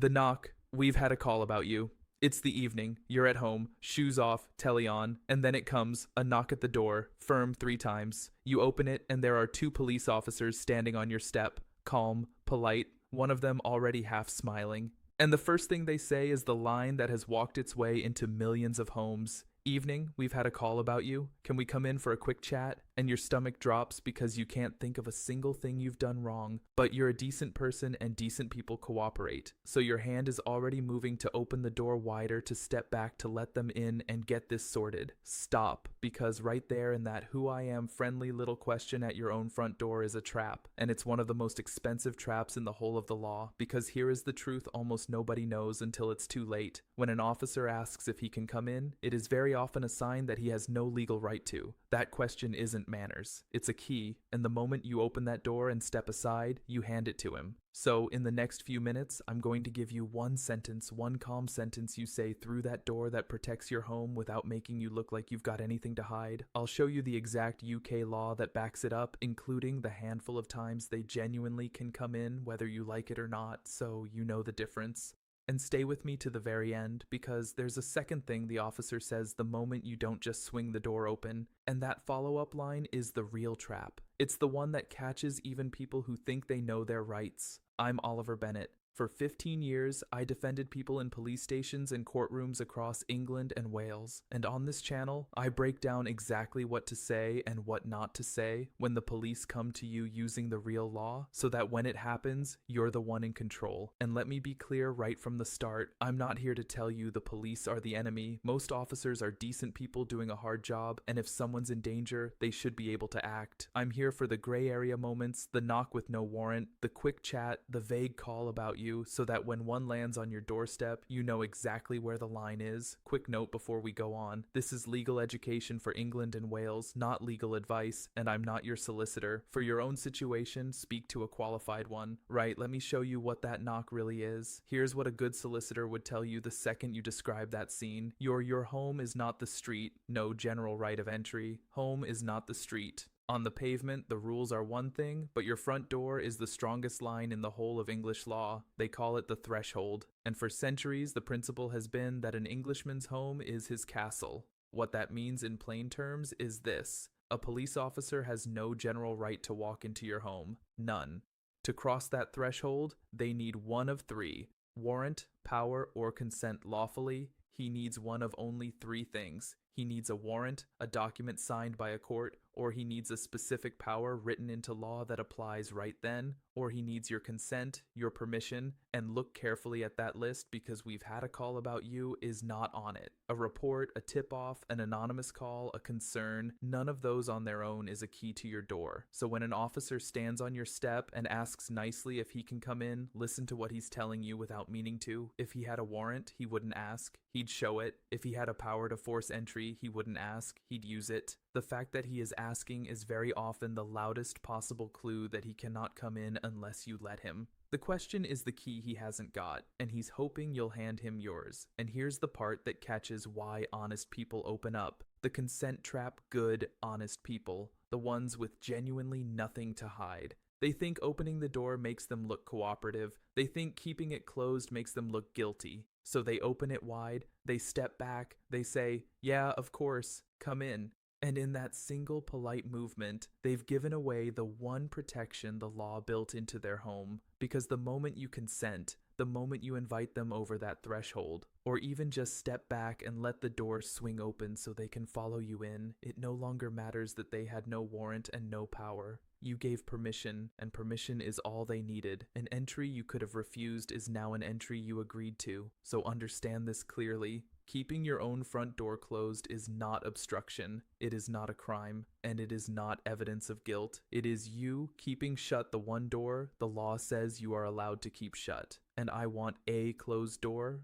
The knock. We've had a call about you. It's the evening. You're at home, shoes off, telly on, and then it comes a knock at the door, firm 3 times. You open it, and there are 2 police officers standing on your step, calm, polite, one of them already half smiling. And the first thing they say is the line that has walked its way into millions of homes. Evening, we've had a call about you. Can we come in for a quick chat? And your stomach drops because you can't think of a single thing you've done wrong, but you're a decent person and decent people cooperate. So your hand is already moving to open the door wider to step back to let them in and get this sorted. Stop, because right there in that who I am friendly little question at your own front door is a trap, and it's one of the most expensive traps in the whole of the law, because here is the truth almost nobody knows until it's too late. When an officer asks if he can come in, it is very often a sign that he has no legal right to. That question isn't manners. It's a key, and the moment you open that door and step aside, you hand it to him. So, in the next few minutes, I'm going to give you one sentence, one calm sentence you say through that door that protects your home without making you look like you've got anything to hide. I'll show you the exact UK law that backs it up, including the handful of times they genuinely can come in, whether you like it or not, so you know the difference. And stay with me to the very end, because there's a second thing the officer says the moment you don't just swing the door open, and that follow-up line is the real trap. It's the one that catches even people who think they know their rights. I'm Oliver Bennett. For 15 years, I defended people in police stations and courtrooms across England and Wales, and on this channel, I break down exactly what to say and what not to say when the police come to you using the real law, so that when it happens, you're the one in control. And let me be clear right from the start, I'm not here to tell you the police are the enemy. Most officers are decent people doing a hard job, and if someone's in danger, they should be able to act. I'm here for the gray area moments, the knock with no warrant, the quick chat, the vague call about you, so that when one lands on your doorstep, you know exactly where the line is. Quick note before we go on. This is legal education for England and Wales, not legal advice, and I'm not your solicitor. For your own situation, speak to a qualified one. Right, let me show you what that knock really is. Here's what a good solicitor would tell you the second you describe that scene. Your home is not the street. No general right of entry. Home is not the street. On the pavement, the rules are one thing, but your front door is the strongest line in the whole of English law. They call it the threshold. And for centuries, the principle has been that an Englishman's home is his castle. What that means in plain terms is this: a police officer has no general right to walk into your home. None. To cross that threshold, they need one of 3: warrant, power, or consent lawfully. He needs one of only 3 things. He needs a warrant, a document signed by a court, or he needs a specific power written into law that applies right then, or he needs your consent, your permission, and look carefully at that list because we've had a call about you is not on it. A report, a tip-off, an anonymous call, a concern, none of those on their own is a key to your door. So when an officer stands on your step and asks nicely if he can come in, listen to what he's telling you without meaning to. If he had a warrant, he wouldn't ask. He'd show it. If he had a power to force entry, he wouldn't ask. He'd use it. The fact that he is asking is very often the loudest possible clue that he cannot come in unless you let him. The question is the key he hasn't got, and he's hoping you'll hand him yours. And here's the part that catches why honest people open up. The consent trap good, honest people. The ones with genuinely nothing to hide. They think opening the door makes them look cooperative. They think keeping it closed makes them look guilty. So they open it wide, they step back, they say, "Yeah, of course, come in." And in that single polite movement, they've given away the one protection the law built into their home. Because the moment you consent, the moment you invite them over that threshold, or even just step back and let the door swing open so they can follow you in, it no longer matters that they had no warrant and no power. You gave permission, and permission is all they needed. An entry you could have refused is now an entry you agreed to. So understand this clearly. Keeping your own front door closed is not obstruction, it is not a crime, and it is not evidence of guilt. It is you keeping shut the one door the law says you are allowed to keep shut. And I want a closed door,